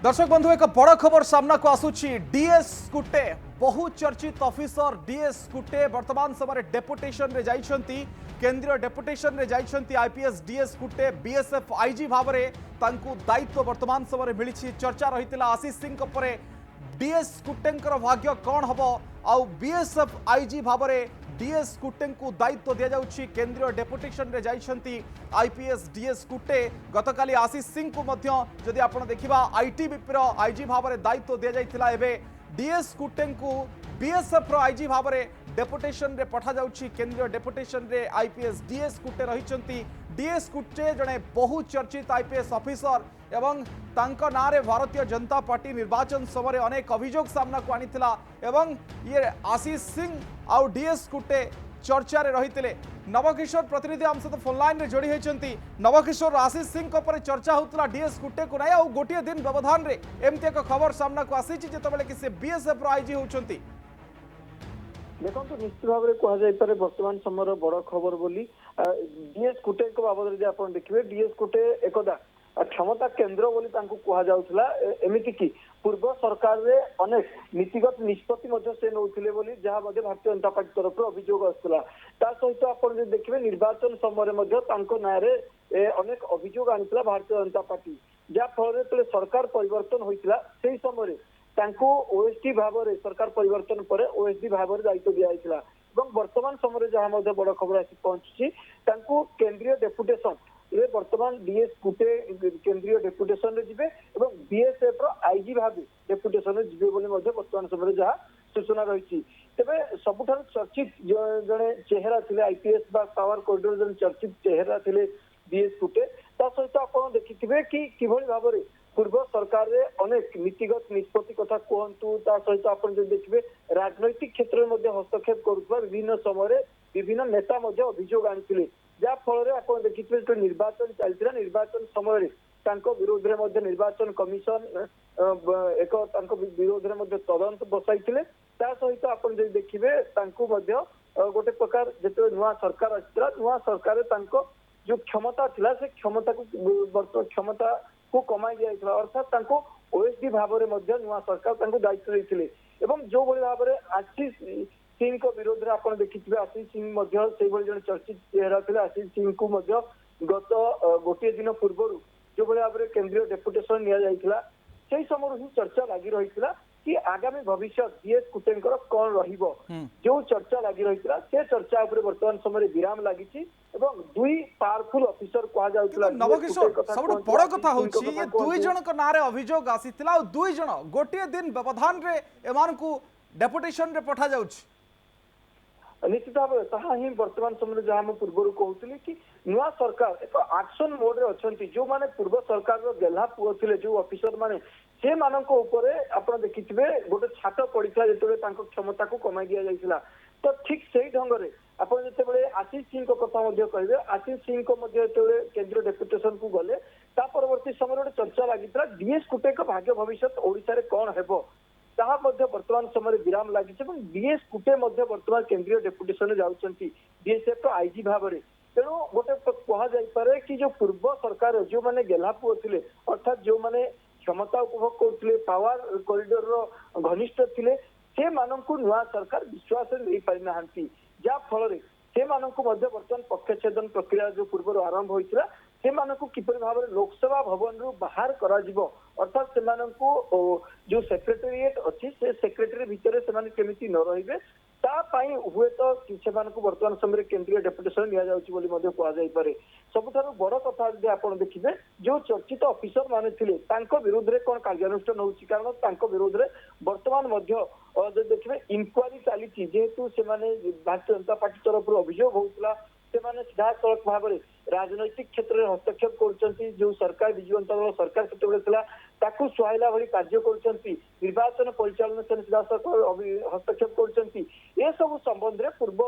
दर्शक बंधु एक बड़ खबर सामना को आसुची डीएस कुटे बहु चर्चित ऑफिसर डीएस कुटे वर्तमान समय डेपुटेशन रे जाइछंती केंद्रीय डेपुटेशन रे जाइछंती आईपीएस डीएस कुटे बीएसएफ आईजी भाव में दायित्व वर्तमान समय मिली चर्चा रही आशीष सिंह परे डीएस कुटेंकर भाग्य कौन हम आउ बीएसएफ आईजी भाव में डीएस कुटे को दायित्व दि जाउछि केंद्रीय डेपुटेशन रे जाइछंती आईपीएस डीएस कुटे गतकाली आशीष सिंह को मध्य जदि आपण देखिबा आईटीबीपी रो आईजी भाव में दायित्व दि जाइथिला एबे डीएस कुटे को बीएसएफ रो आईजी भाव में डेपुटेशन रे पठा जाउछि केंद्रीय डेपुटेशन रे आईपीएस डीएस कुटे रहिछंती डीएस कुटे जड़े बहु चर्चित आईपीएस ऑफिसर एवं तांको नारे भारतीय जनता पार्टी निर्वाचन समय अनेक अभियोग सामना को आनीथिला एवं ये आशीष सिंह आउ डीएस कुटे चर्चा रे रहितिले नवकिशोर प्रतिनिधि आम सहित फोन लाइन रे जोड़ी होइछंती नवकिशोर आशीष सिंह को पर चर्चा होतला डीएस कुटे को नै आउ गोटिए दिन व्यवधान रे एमती एक खबर सामना को आसीछि जेतबेले कि से बीएसएफ रो आईजी होउछंती देखो निश्चित भाव में कहुपे बर्तमान समय बड़ खबर बोली डीएस कुटे बाबद आप देखिए डीएस कुटे एकदा क्षमता केन्द्र बोली कहला एमती कि पूर्व सरकार रे अनेक नीतिगत निष्पत्ति से नौथिले बोली जहाँ भारतीय जनता पार्टी तरफ अभियोग आसाला ता सहित आप देखिए निर्वाचन समय ना अनेक अभियोग आनीला भारतीय जनता पार्टी जहाँफल सरकार परिवर्तन होता से समय ओएसडी भाव में सरकार परिवर्तन पर ओएसडी भाव में दायित्व दिया वर्तमान समय जहाँ बड़ खबर आसी पहुंची केंद्रीय डेपुटेशन ये वर्तमान डीएस कुटे केंद्रीय डेपुटेशन रे बीएसएफ आईजी भाव डेपुटेशन रे वर्तमान समय जहाँ सूचना रही तेरे सबुठ चर्चित जड़े चेहरा थे आईपीएस पावर कॉरिडोर जन चर्चित चेहरा थे डीएस कुटे सहित आप देखिए कि किभली भाव में पूर्व सरकार रे अनेक नीतिगत निष्पत्ति कथा कहतु सहित आप देखिए राजनैतिक क्षेत्र में हस्तक्षेप करुवा विभिन्न समय विभिन्न नेता अभियोग आनी जहाँफल आप देखिए निर्वाचन चलता निर्वाचन समय विरोध में निर्वाचन कमिशन एक विरोध में तदंत बसाई सहित आप देखिए गोटे प्रकार जो नुआ सरकार आसाला नुआ सरकार जो क्षमता थिला से क्षमता को क्षमता को कमाई दिया अर्थात ओएसडी भाव में नुआ सरकार दायित्व देते जो भाव में आशीष सिंह को विरोध में आप देखिए आशीष सिंह जन चर्चित चेहरा थे आशीष सिंह को गत गोटे दिन पूर्व जो भाव में केंद्रीय डेपुटेशन निया से समय ही चर्चा लगी रही कि आगामी भविष्य डीएस कुटेंकर कौन रहिबो जो चर्चा लगी रही से चर्चा उपरे वर्तमान समय विराम लगी दुई पावरफुल ऑफिसर कहा जाउतला नवकिशोर सब बड़ कथा होछि ये दुई जन को नारे अभियोग आसीतिला दुई जन गोटे दिन व्यवधान रे एमान को डेपुटेशन रे पठा जाउछि निश्चित भाव ही वर्तमान समय जहाँ मैं पूर्व कहूली कि नुआ सरकार एक एक्शन मोड रे अच्छी जो माने पूर्व सरकार गेल्हा पुओ थे जो ऑफिसर माने से आप देखिए गोटे छाट पड़ा जो क्षमता को कमाई दि जाइए तो ठीक से ढंग से आप जो आशीष सिंह कथा कहे आशीष सिंह को केंद्रीय डेपुटेशन को गले परवर्ती समय गोटे चर्चा लगी डीएस कुटे भाग्य भविष्य ओडिशा कौन है ताहा वर्तमान समय विराम लगी डीएस कुटे वर्तमान केंद्रीय डेपुटेशन जाउछंती डीएसएफ आईजी भाव में तेणु गोटे कहुपे कि जो पूर्व सरकार जो मैंने गेल्हा पुओ थे अर्थात जो मैंने क्षमता उपभोग करते पावर कॉरिडोर घनिष्ठ थे से मानू नुआ सरकार विश्वास नहीं पारि ना जहाँफल से वर्तमान पक्षछेदन प्रक्रिया जो पूर्व आरंभ होता से किपर भाव में लोकसभा भवन रु बाहर करा अर्थात से जो सेक्रेटेरिएट अच्छी से सेक्रेटेरी भितर से केमिति न रहिबे हुए तो वर्तमान समय केंद्रीय डेपुटेशन निया सबुठारु बड़ कथा यदि आप देखिए जो चर्चित ऑफिसर माने थिले विरोध में कौन कार्यानुष्ठान होउछि कारण विरोध में वर्तमान देखिए इनक्वारी चली जेहेतु से भारतीय जनता पार्टी तरफ अभियोग होता से सीधा सड़क भाव में राजनैतिक क्षेत्र में हस्तक्षेप कर जो सरकार विजु जनता दल सरकार से सुहाइला भाई कार्य कर निर्वाचन परिचालन से सीधा सड़क हस्तक्षेप कर सब संबंध में पूर्व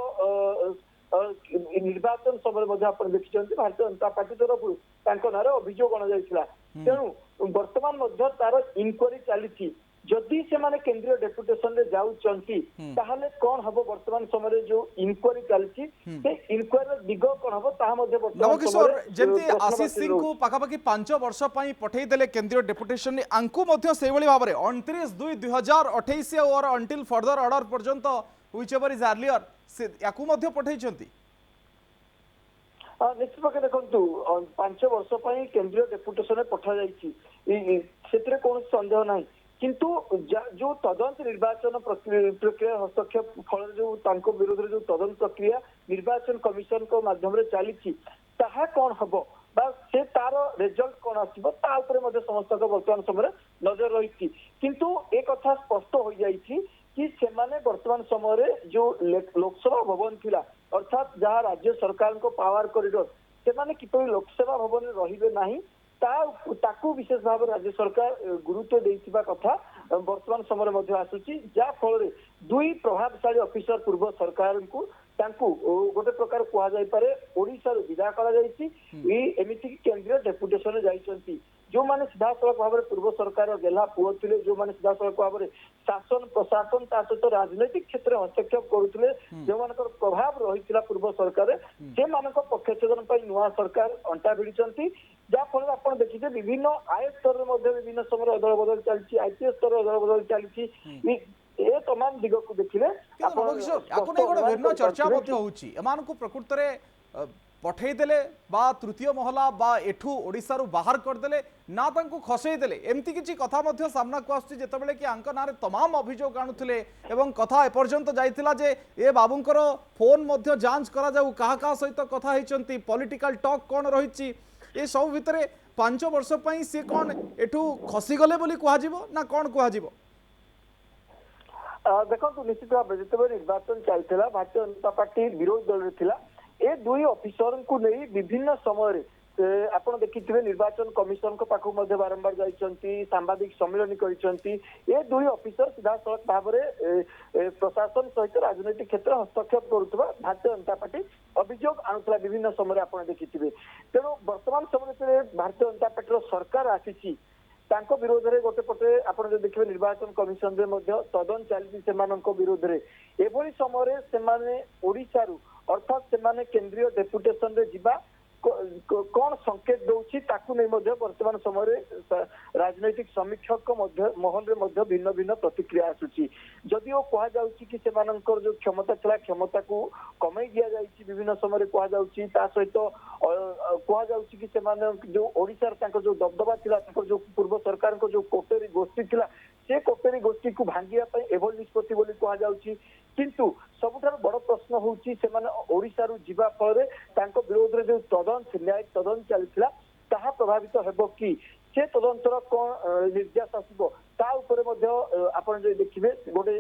निर्वाचन समय आप देखिए भारतीय जनता पार्टी तरफ ना अभियोग अणा तेणु वर्तमान तार इनक्वारी चली जदि से माने केंद्रीय डेपुटेशन रे जाउचंती ताहले कौन हबो वर्तमान समय जो इनक्वारी चलची से इनक्वारी दिग कौन हबो ताहा मध्ये वर्तमान नवकिशोर समयरे जमती आशीष प्रश्नवाची सिंह को रहुछि। पाखापाखि 5 वर्ष पर पठेदेले केंद्रीय डेपुटेशन आंकु मध्य से भाव में 29/2/2028 और अंटिल फर्दर ऑर्डर पर्यंत व्हिच एवर इज अर्लियर से याकू मध्य पठेइछंती। निश्चित भाव देखु 5 वर्ष पर केंद्रीय डेपुटेशन पठा जाइए कौन सन्देह ना किंतु जो तदंत निर्वाचन प्रक्रिया हस्तक्षेप फल जो विरोध में जो तदंत प्रक्रिया निर्वाचन कमिशन को माध्यम चली ताहा कौन हम से तार रिजल्ट कौन आसो समस्त वर्तमान समय नजर रही किंतु एक कथा स्पष्ट हो जाइए कि सेमाने वर्तमान समय जो लोकसभा भवन थिला अर्थात जहाँ राज्य सरकार को पावर कॉरिडोर से किपरि लोकसभा भवन में रहिबे नाही ताकू विशेष भाव राज्य सरकार गुरुत्व देइथिबा कथा वर्तमान समय मध्य आसुची जा फल दुई प्रभावशाली ऑफिसर पूर्व सरकार को तांकू गोटे प्रकार कहा जाय पारे ओडिशा रो विदा करा जायछि एमिति केंद्रीय डेपुटेशन जाइछंती जो माने सीधा सड़क भाव में पूर्व सरकार गेला पुओ थिले जो माने सीधा सड़क भाव में शासन प्रशासन ता सहित राजनैतिक क्षेत्र में हस्तक्षेप करुथिले जो मानकर प्रभाव रहिथिला पूर्व सरकार से मानक पक्षछेदन पई नुआ सरकार अंटा भिड़िचंती जा फल आपण देखिते विभिन्न आय स्तर में विभिन्न समय अदल बदल चलछि आईपीएस स्तर अदल बदल चलछि ए तमाम दिग को देखिले भिन्न चर्चा होउछि एमानकु प्रकृत रे पठेदेले बा तृतीय महला बा एठू ओडिसा रु बाहर करदेले ना तांको खसेदेले एमती किछि कथा मध्य सामना को आछि जेतेबेले कि आंक नारे तमाम अभियोग आणुथिले एवं कथा एपर्यंत जाइतिला जे ए बाबूंकर फोन मध्य जांच करा जाऊ कहा कहा सहित कथा हेचंती पॉलिटिकल टॉक कोन रहिछि ए सब भितरे 5 वर्ष पई से कोन एठू खसी गले बोली कुहा जिवो ना कोन कुहा जिवो। देखो निश्चित भाव जिते निर्वाचन चलता भारतीय जनता पार्टी विरोधी दल थिला ए दुई ऑफिसर को नहीं विभिन्न समय आपण देखिथिबे निर्वाचन कमिशन को पाखु मध्ये बारंबार जाइछंती सांबादिक सम्मेलन करिछंती ए दुई ऑफिसर सीधा सड़क भाव में प्रशासन सहित राजनीतिक क्षेत्र हस्तक्षेप करुवा भारतीय जनता पार्टी अभियोग आणुला विभिन्न समय आपण देखिथिबे तेणु वर्तमान समय भारतीय जनता पार्टी सरकार आसीची तांको विरोध रे गोटे पटे आपण जो देखिबे निर्वाचन कमिशन रे मध्ये तदंत चलती सेमानंको विरोध रे एभली समय सेमाने ओडिसा रु अर्थात सेमाने केंद्रीय डेपुटेशन रे जिबा कौन संकेत दौची ताकू नहीं मध्य वर्तमान समय राजनैतिक समीक्षक महल रे मध्य भिन्न भिन्न प्रतिक्रिया आसुची जदि वो कहा जाउची कि सेमानंकर जो क्षमता थिला क्षमता को कमई दिया जाइची विभिन्न समय कहा जाउची ता सहित कहा जाउची कि सेमाने जो ओडिसा तांको जो दबदबा थिला तांको जो पूर्व सरकार को जो कोटेरी गोष्ठी थिला से कोटेरी गोष्ठी को भांगिया पई एभल निष्पत्ति बोली कहा जाउची किंतु सबुठार बड़ प्रश्न होउची सेमाने ओडिसा रु जिबा फल तांको विरोध रे जो तदंत न्यायिक तदंत चलता ताहा प्रभावित हेबो कि से तदंतर कौन निर्देश आसबो ता ऊपर मध्य आपण जे देखिबे गोटे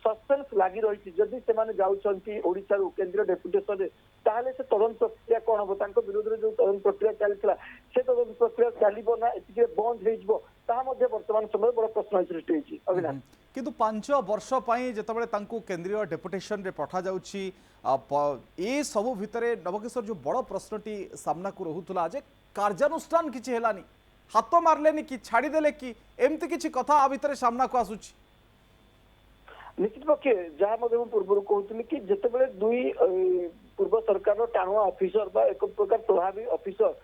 सस्पेंस लागि रही जदि सेमाने जाउछंती ओडिसा रु केंद्रीय डेपुटेशन रे ताहले से तदंत प्रक्रिया कौन हम तांको विरोध रे जो तदंत प्रक्रिया चलता से तदंत प्रक्रिया चलिबो ना एतिके बंद हेइजबो ताहा मध्य वर्तमान समय बड़ प्रश्न सृष्टि होइछि अविनाश किंतु 5 वर्ष पई जेतबेले तांको केंद्रीय डेपुटेशन रे पठा जाउछि ए सबु भितरे नवकिशोर जो बड़ प्रश्नटी सामना को रहुतला जे कार्यानुष्ठान किछि हेलानी हाथ मारलेनी कि छाड़ी देले कि एमती किछि कथा आ भितरे सामना को आसुछि निश्चित पक्षे जहाँ पूर्व कहते कि जितेबले दुई पूर्व सरकार टाणुआ ऑफिसर बा एक प्रकार प्रभावी ऑफिसर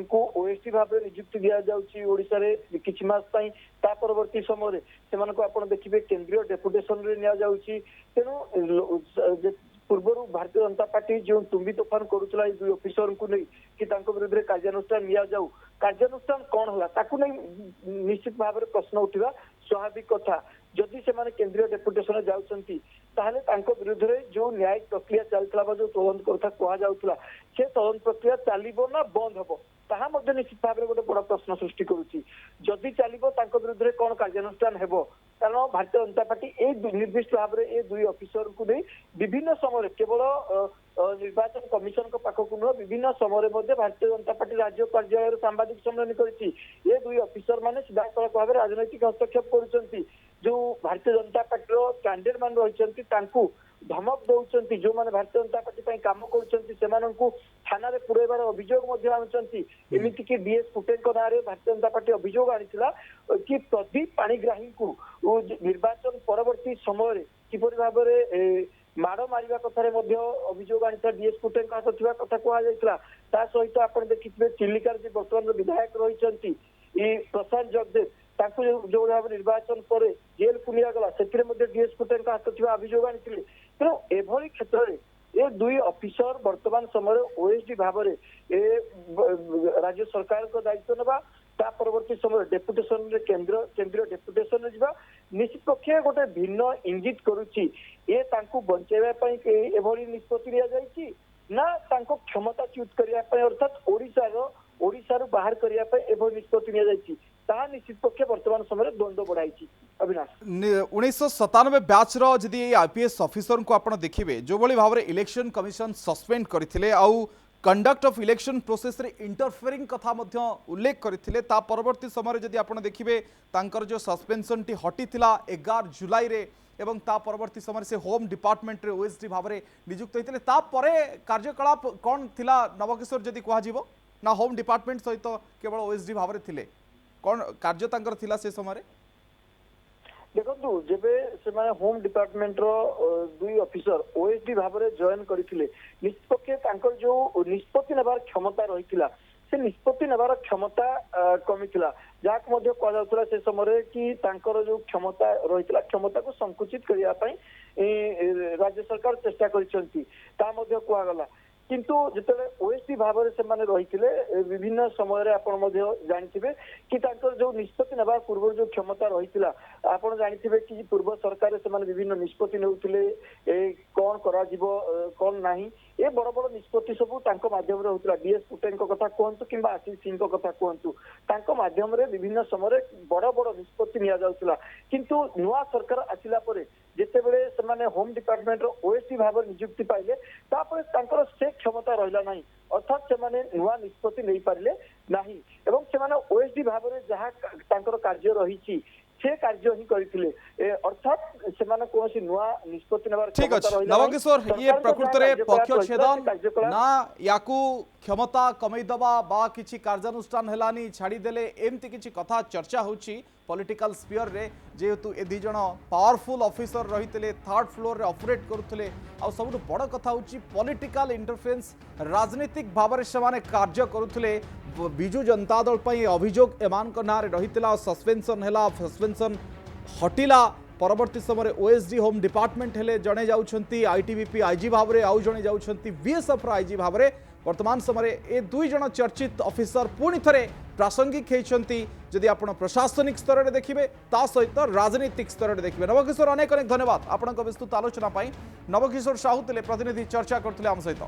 को ओएसटी भाव में नियुक्ति दिया जाउची ओडिसा रे किछि मास पई ता परवर्ती समय से आपण देखिबे केंद्रीय डेपुटेशन रे निया जाउची तेनु पूर्व भारतीय जनता पार्टी जो तुम्बी तोफान करुला दुई ऑफिसर को नहीं कि विरुद्ध कार्यानुष्ठान निया जाऊ कार्यानुष्ठान कौन होला ताकू नहीं निश्चित भाव में प्रश्न उठा स्वाभाविक कथा जदि से केंद्रीय डेपुटेशन जाउछंती ताहले तांको विरुद्ध रे जो न्यायिक प्रक्रिया चलता जो तदंत कथा कहा जाउतला से तदंत प्रक्रिया चलिबो ना बंद हबो ताहा मध्य निश्चित भाव में गोटे बड़ प्रश्न सृष्टि करुच्ची जदि चलिबो तांको विरुद्ध रे कौन कार्यानुष्ठान हेबो कारण भारतीय जनता पार्टी ए निर्दिष्ट भाव में ए दुई ऑफिसर को नहीं विभिन्न समय केवल निर्वाचन कमिशन को पाखक नुह विभिन्न समय भारतीय जनता पार्टी राज्य कार्यालय सांबादिक सम्मेलन करिछि ए दुई ऑफिसर माने सीधा सड़क भाव राजनैतिक हस्तक्षेप करुछंती जो भारतीय जनता पार्टी कैंडिडेट मान रहिछंती तांकू धमक दौरान जो मैंने भारतीय जनता पार्टी काम कर थाना रे पुरेबार अभियोग आनुचंती एमिति कि डीएस कुटे ना भारतीय जनता पार्टी अभियोग आनीला कि प्रदीप पाणिग्राही को निर्वाचन परवर्ती समय किपरि भाव ମାଡ଼ ମାରିବା କଥାରେ ମଧ୍ୟ ଅଭିଯୋଗ ଆଣିଥିଲା ଡିଏସ୍ କୁଟେଙ୍କ ହାତ ଥିବା କଥା କୁହାଯାଇଥିଲା। ତା ସହିତ ଆପଣ ଦେଖିଥିବେ ଚିଲିକାର ଯେ ବର୍ତ୍ତମାନର ବିଧାୟକ ରହିଛନ୍ତି ପ୍ରଶାନ୍ତ ଜଗଦେବ, ତାଙ୍କୁ ଯୋଉ ଭାବେ ନିର୍ବାଚନ ପରେ ଜେଲକୁ ନିଆଗଲା ସେଥିରେ ମଧ୍ୟ ଡିଏସ୍ କୁଟେଙ୍କ ହାତ ଥିବା ଅଭିଯୋଗ ଆଣିଥିଲେ। ତେଣୁ ଏଭଳି କ୍ଷେତ୍ରରେ ଏ ଦୁଇ ଅଫିସର ବର୍ତ୍ତମାନ ସମୟରେ ଓଏସଡି ଭାବରେ ଏ ରାଜ୍ୟ ସରକାରଙ୍କ ଦାୟିତ୍ୱ ନେବା, ତା ପରବର୍ତ୍ତୀ ସମୟରେ ଡେପୁଟେସନରେ କେନ୍ଦ୍ରୀୟ ଡେପୁଟେସନରେ ଯିବା ନିଶ୍ଚିତ ପକ୍ଷେ ଗୋଟେ ଭିନ୍ନ ଇଙ୍ଗିତ କରୁଛି। ଏ ତାଙ୍କୁ ବଞ୍ଚାଇବା ପାଇଁ ଏଭଳି ନିଷ୍ପତ୍ତି ନିଆଯାଇଛି ନା ତାଙ୍କ କ୍ଷମତାଚ୍ୟୁତ କରିବା ପାଇଁ ଅର୍ଥାତ ଓଡ଼ିଶାରୁ ବାହାର କରିବା ପାଇଁ ଏଭଳି ନିଷ୍ପତ୍ତି ନିଆଯାଇଛି, ତାହା ନିଶ୍ଚିତ ପକ୍ଷେ ବର୍ତ୍ତମାନ ସମୟରେ ଦ୍ୱନ୍ଦ୍ୱ ବଢାଇଛି। अविनाश 1997 ବ୍ୟାଚ୍ ର जदि आईपीएस ऑफिसर को आपण देखिबे जो भली भाव इलेक्शन कमिशन सस्पेंड करथिले आउ कंडक्ट ऑफ इलेक्शन प्रोसेस रे इंटरफेरिंग कथा मध्य उल्लेख करथिले ता परवर्ती समय जदि आपण देखिबे तांकर जो सस्पेंशन टी हटिथिला 11 जुलाई रे एवं ता परवर्ती समय से होम डिपार्टमेंट रे ओएसडी भाव में नियुक्त होते ता परे कार्यकलाप कौन थिला नवकिशोर जदि कह ना होम डिपार्टमेंट सहित केवल ओएसडी भाव में थिले कौन कार्य तांकर थिला से समय देखु जेबे से होम डिपार्टमेंट रो दुई ऑफिसर ओएसडी भाव में जॉइन करथिले निश्चित पक्षे तांकर जो निष्पत्ति नेबार क्षमता रहिथिला से निष्पत्ति नेबार क्षमता कमिथिला जाक मध्य कह जाउतला से समय कि तांकर जो क्षमता रहिथिला क्षमता को संकुचित करिया पई राज्य सरकार चेष्टा करिसंती ता मध्य कहा गला किंतु जिते ओएसडी भाव में से विभिन्न समय आपण जानते कि जो निष्पत्ति नेबा पूर्व जो क्षमता रही आप जानते कि पूर्व सरकार से विभिन्न निष्पत्ति नेउथिले कौन करा कौन नहीं ये बड़ बड़ निष्पत्ति सब माध्यम होता डीएस कुटेन कथा कहतु कि आशीष सिंह कथा कहतु माध्यम विभिन्न समय बड़ बड़ निष्पत्ति नि जाउथिला किंतु नुआ सरकार आसिला परे जेतेबेले से होम डिपार्टमेंट ओएसडी भाव नियुक्ति पाइले तापर तांकर से क्षमता रहिला नहीं अर्थात से नुआ निष्पत्ति नहीं पारे नहीं एवं से ओएसडी भाव में जहाँ तांकर कार्य रही से कार्य ही करथिले अर्थात से कोनोसी नुआ निष्पत्ति नेबार ठीक अछि नवकिशोर ये प्रकृत रे पक्षछेदन ना याकू क्षमता कमई दबा बा किछि कार्यानुष्ठान हेलानी छाड़ी देले एमती किछि कथा चर्चा होछि पॉलिटिकल स्फीयर रे जेहेतु ए दी जण पावरफुल ऑफिसर रहितले थर्ड फ्लोर रे ऑपरेट करुथले आ सबुठ बड़ कथा होछि पॉलिटिकल इंटरफेरेंस राजनीतिक भाव से माने कार्य करुथले बिजु जनता दल पई अभियोग एमान नारे रहितला सस्पेंशन हेला सस्पेंशन हटिला परवर्ती समय ओएसडी होम डिपार्टमेंट हेले जणे जाउछंती आईटीबीपी आईजी भाव में आउ जणे जाउछंती बीएसएफ आईजी भाव में वर्तमान समय ए दुई जण चर्चित ऑफिसर पुणी थे प्रासंगिक होती जदि आप प्रशासनिक स्तर में देखिए ता सहित राजनीतिक स्तर में देखिए नवकिशोर अनेक अनेक धन्यवाद आपण विस्तृत आलोचना नवकिशोर साहू प्रतिनिधि चर्चा करते आम सहित।